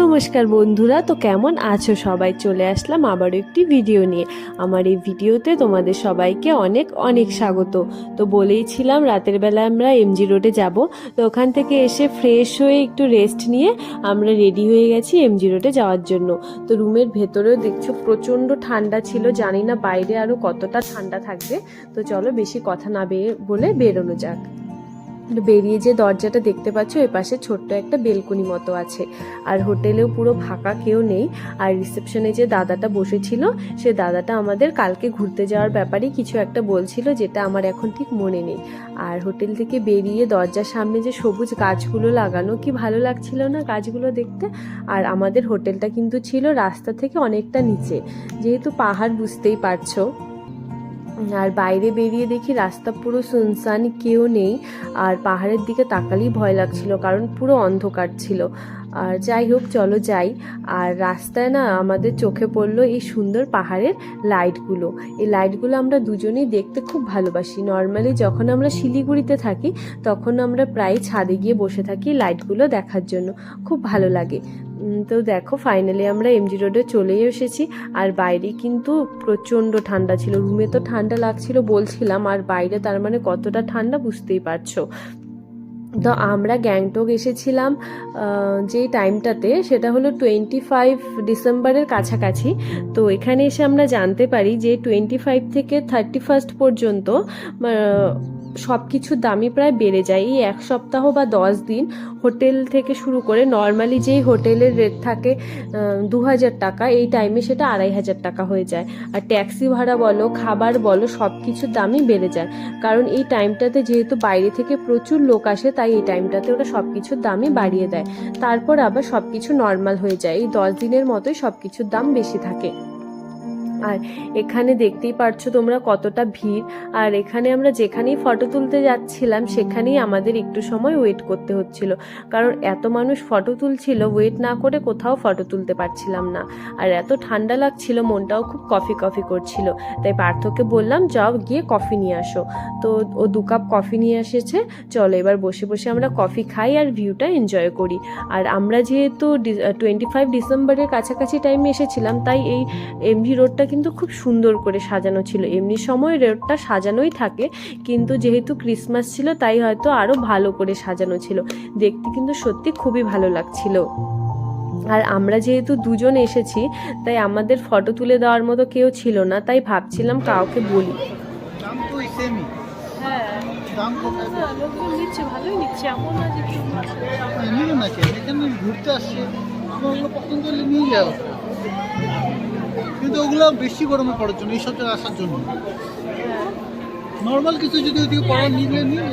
নমস্কার বন্ধুরা, তো কেমন আছো সবাই? চলে আসলাম আবারও একটি ভিডিও নিয়ে। আমার এই ভিডিওতে তোমাদের সবাইকে অনেক অনেক স্বাগত। তো বলেইছিলাম রাতের বেলা আমরা এমজি রোডে যাব, তো ওখান থেকে এসে ফ্রেশ হয়ে একটু রেস্ট নিয়ে আমরা রেডি হয়ে গেছি এমজি রোডে যাওয়ার জন্য। তো রুমের ভেতরেও দেখছো প্রচণ্ড ঠান্ডা ছিল, জানি না বাইরে আরও কতটা ঠান্ডা থাকবে। তো চলো বেশি কথা না বলে বেরোনো যাক। বেরিয়ে যে দরজাটা দেখতে পাচ্ছ, এ পাশে ছোট্ট একটা বেলকনি মতো আছে, আর হোটেলেও পুরো ফাঁকা, কেউ নেই। আর রিসেপশনে যে দাদাটা বসেছিল, সে দাদাটা আমাদের কালকে ঘুরতে যাওয়ার ব্যাপারে কিছু একটা বলছিল, যেটা আমার এখন ঠিক মনে নেই। আর হোটেল থেকে বেরিয়ে দরজার সামনে যে সবুজ গাছগুলো লাগানো, কি ভালো লাগছিল না গাছগুলো দেখতে। আর আমাদের হোটেলটা কিন্তু ছিল রাস্তা থেকে অনেকটা নিচে, যেহেতু পাহাড় বুঝতেই পারছো। আর বাইরে বেরিয়ে দেখি রাস্তা পুরো সুনসান, কেউ নেই। আর পাহাড়ের দিকে তাকালেই ভয় লাগছিল, কারণ পুরো অন্ধকার ছিল। আর যাই হোক, চলো যাই। আর রাস্তায় না আমাদের চোখে পড়লো এই সুন্দর পাহাড়ের লাইটগুলো। এই লাইটগুলো আমরা দুজনেই দেখতে খুব ভালোবাসি। নর্মালি যখন আমরা শিলিগুড়িতে থাকি, তখন আমরা প্রায় ছাদে গিয়ে বসে থাকি লাইটগুলো দেখার জন্য, খুব ভালো লাগে। তো দেখো ফাইনালি আমরা এমজি রোডে চলেই এসেছি। আর বাইরে কিন্তু প্রচণ্ড ঠান্ডা ছিল, রুমে তো ঠান্ডা লাগছিল বলছিলাম, আর বাইরে তার মানে কতটা ঠান্ডা বুঝতেই পারছো। তো আমরা গ্যাংটক এসেছিলাম যেই টাইমটাতে, সেটা হলো 25 ডিসেম্বরের কাছাকাছি। তো এখানে এসে আমরা জানতে পারি যে 25 থেকে 31 পর্যন্ত সব কিছুর দামই প্রায় বেড়ে যায়। এই এক সপ্তাহ বা 10 দিন হোটেল থেকে শুরু করে নর্মালি যেই হোটেলের রেট থাকে 2000 টাকা, এই টাইমে সেটা 2500 টাকা হয়ে যায়। আর ট্যাক্সি ভাড়া বলো, খাবার বলো, সব কিছুর দামই বেড়ে যায়। কারণ এই টাইমটাতে যেহেতু বাইরে থেকে প্রচুর লোক আসে, তাই এই টাইমটাতে ওরা সব কিছুর দামই বাড়িয়ে দেয়। তারপর আবার সব কিছু নর্মাল হয়ে যায়। এই 10 দিনের মতোই সব কিছুর দাম বেশি থাকে। আর এখানে দেখতেই পারছো তোমরা কতটা ভিড়। আর এখানে আমরা যেখানেই ফটো তুলতে যাচ্ছিলাম, সেখানেই আমাদের একটু সময় ওয়েট করতে হচ্ছিল, কারণ এত মানুষ ফটো তুলছিল, ওয়েট না করে কোথাও ফটো তুলতে পারছিলাম না। আর এত ঠান্ডা লাগছিল, মনটাও খুব কফি কফি করছিল। তাই পার্থকে বললাম, যাও গিয়ে কফি নিয়ে আসো। তো ও 2 কাপ কফি নিয়ে এসেছে। চলো এবার বসে বসে আমরা কফি খাই আর ভিউটা এনজয় করি। আর আমরা যেহেতু 25 ডিসেম্বরের কাছাকাছি টাইমে এসেছিলাম, তাই এই এমভি রোডটা কিন্তু খুব সুন্দর করে সাজানো ছিল। এমনি সময় রোডটা সাজানোই থাকে, কিন্তু যেহেতু ক্রিসমাস ছিল তাই হয়তো আরো ভালো করে সাজানো ছিল। দেখতে কিন্তু সত্যি খুবই ভালো লাগছিল। আর আমরা যেহেতু দুজন এসেছি, তাই আমাদের ফটো তুলে দেওয়ার মতো কেউ ছিল না, তাই ভাবছিলাম কাউকে বলি। কিন্তু ওগুলো বেশি গরমে পড়ার জন্য, এই সব জায়গায় আসার জন্য নর্মাল কিছু যদি ওইদিকে পড়া নিলে নিয়ে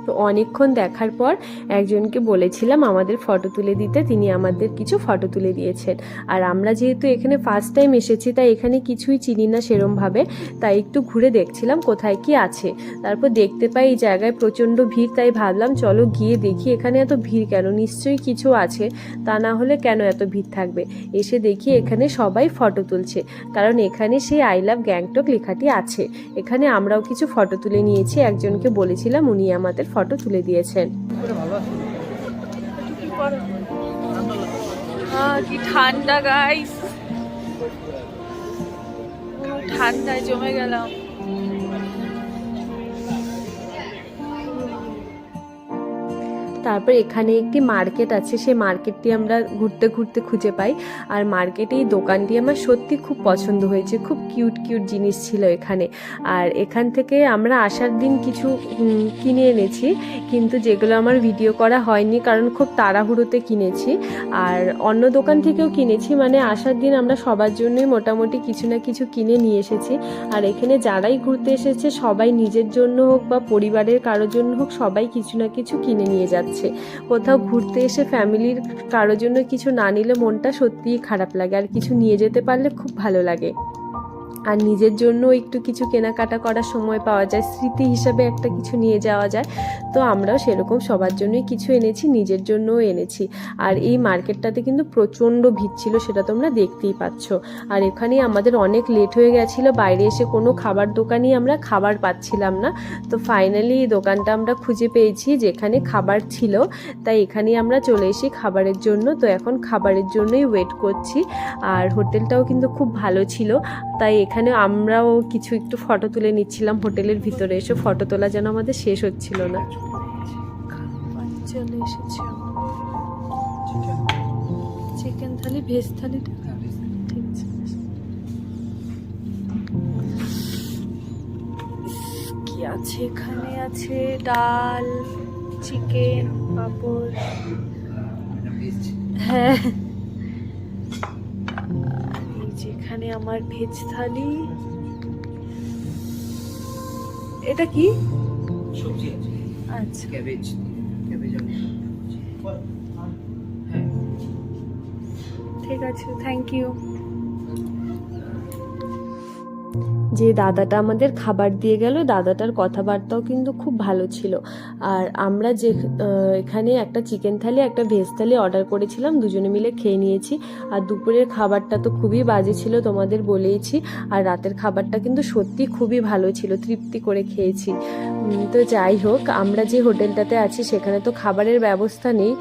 তো অনেকক্ষণ দেখার পর একজনকে বলেছিলাম আমাদের ফটো তুলে দিতে, তিনি আমাদের কিছু ফটো তুলে দিয়েছেন। আর আমরা যেহেতু এখানে ফার্স্ট টাইম এসেছি, তাই এখানে কিছুই চিনি না সেরমভাবে, তাই একটু ঘুরে দেখছিলাম কোথায় কি আছে। তারপর দেখতে পাই এই জায়গায় প্রচণ্ড ভিড়, তাই ভাবলাম চলো গিয়ে দেখি এখানে এত ভিড় কেন, নিশ্চয়ই কিছু আছে, তা না হলে কেন এত ভিড় থাকবে। এসে দেখি এখানে সবাই ফটো তুলছে, কারণ এখানে সেই আই লাভ গ্যাংটক লেখাটি আছে। এখানে আমরাও কিছু ফটো তুলে নিয়েছি, একজনকে বলেছিলাম, উনি আমাদের ফটো তুলে দিয়েছেন। কি ঠান্ডা গাইস, ঠান্ডায় জমে গেলাম। তারপর এখানে একটি মার্কেট আছে, সেই মার্কেটটি আমরা ঘুরতে ঘুরতে খুঁজে পাই। আর মার্কেটে এই দোকানটি আমার সত্যি খুব পছন্দ হয়েছে, খুব কিউট কিউট জিনিস ছিল এখানে। আর এখান থেকে আমরা আসার দিন কিছু কিনে এনেছি, কিন্তু যেগুলো আমার ভিডিও করা হয়নি, কারণ খুব তাড়াহুড়োতে কিনেছি। আর অন্য দোকান থেকেও কিনেছি, মানে আসার দিন আমরা সবার জন্যই মোটামুটি কিছু না কিছু কিনে নিয়ে এসেছি। আর এখানে যারাই ঘুরতে এসেছে সবাই নিজের জন্য হোক বা পরিবারের কারোর জন্য হোক, সবাই কিছু না কিছু কিনে নিয়ে যাচ্ছে। কোথাও ঘুরতে এসে ফ্যামিলির কারোর জন্য কিছু না নিলে মনটা সত্যিই খারাপ লাগে, আর কিছু নিয়ে যেতে পারলে খুব ভালো লাগে। আর নিজের জন্য একটু কিছু কেনাকাটা করার সময় পাওয়া যায়, স্মৃতি হিসাবে একটা কিছু নিয়ে যাওয়া যায়। তো আমরাও সেরকম সবার জন্যই কিছু এনেছি, নিজের জন্যও এনেছি। আর এই মার্কেটটাতে কিন্তু প্রচণ্ড ভিড় ছিল, সেটা তোমরা দেখতেই পাচ্ছ। আর এখানে আমাদের অনেক লেট হয়ে গেছিলো, বাইরে এসে কোনো খাবার দোকানই আমরা খাবার পাচ্ছিলাম না। তো ফাইনালি এই দোকানটা আমরা খুঁজে পেয়েছি যেখানে খাবার ছিল, তাই এখানেই আমরা চলে এসি খাবারের জন্য। তো এখন খাবারের জন্যই ওয়েট করছি। আর হোটেলটাও কিন্তু খুব ভালো ছিল, তাই এখানে আমরাও কিছু একটু ফটো তুলে নিচ্ছিলাম হোটেলের ভিতরে এসে। ফটো তোলা যেন আমাদের শেষ হচ্ছিল না। চলে এসেছি চিকেন থালি, ভেজ থালিটা ঠিক আছে। কি আছে এখানে? আছে ডাল, চিকেন, পাঁপড়। হ্যাঁ, এই যেখানে আমার ভেজ থালি। এটা কি সবজি আছে? আচ্ছা, ক্যাবেজ ঠিক আছে, থ্যাংক ইউ। যে দাদাটা আমাদের খাবার দিয়ে গেল, দাদাটার কথাবার্তাও কিন্তু খুব ভালো ছিল। আর আমরা যে এখানে একটা চিকেন থালি একটা ভেজ থালি অর্ডার করেছিলাম, দুজনে মিলে খেয়ে নিয়েছি। আর দুপুরের খাবারটা তো খুবই বাজে ছিল, তোমাদের বলেইছি। আর রাতের খাবারটা কিন্তু সত্যি খুবই ভালো ছিল, তৃপ্তি করে খেয়েছি। তো যাই হোক, আমরা যে হোটেলটাতে আছি সেখানে তো খাবারের ব্যবস্থা নেই,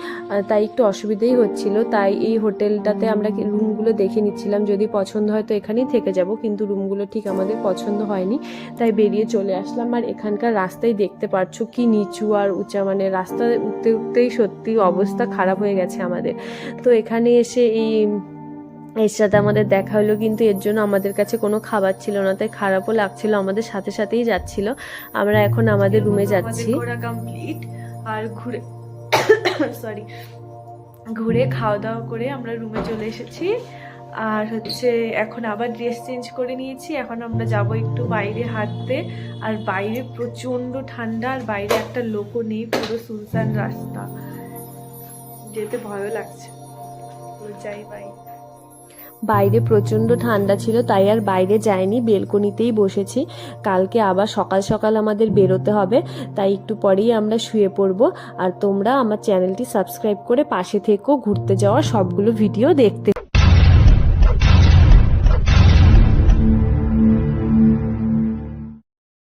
তাই একটু অসুবিধাই হচ্ছিল। তাই এই হোটেলটাতে আমরা রুমগুলো দেখে নিচ্ছিলাম, যদি পছন্দ হয় তো এখানেই থেকে যাব। কিন্তু রুমগুলো ঠিক আমাদের পছন্দ হয়নি, তাই বেরিয়ে চলে আসলাম। আর এখানকার রাস্তায় দেখতে পাচ্ছ কি নিচু আর উঁচা, মানে রাস্তায় উঠতে উঠতেই সত্যি অবস্থা খারাপ হয়ে গেছে আমাদের। তো এখানে এসে এর সাথে আমাদের দেখা হলো, কিন্তু এর জন্য আমাদের কাছে কোনো খাবার ছিল না, তাই খারাপও লাগছিল, আমাদের সাথে সাথেই যাচ্ছিল। আমরা এখন আমাদের রুমে যাচ্ছি। ঘোরা কমপ্লিট। আর ঘুরে খাওয়া দাওয়া করে আমরা রুমে চলে এসেছি। আর এখন আবার ড্রেস চেঞ্জ করে নিয়েছি। এখন আমরা যাব একটু বাইরে হাঁটতে। আর বাইরে প্রচন্ড ঠান্ডা, আর বাইরে একটা লোকও নেই, পুরো সুনসান রাস্তা, যেতে ভয়ও লাগছে। যাই বাইরে প্রচণ্ড ঠান্ডা ছিল, তাই আর বাইরে যাইনি, বেলকনিতেই বসেছি। কালকে আবার সকাল সকাল আমাদের বেরোতে হবে, তাই একটু পরেই আমরা শুয়ে পড়বো। আর তোমরা আমার চ্যানেলটি সাবস্ক্রাইব করে পাশে থেকো, ঘুরতে যাওয়ার সবগুলো ভিডিও দেখতে।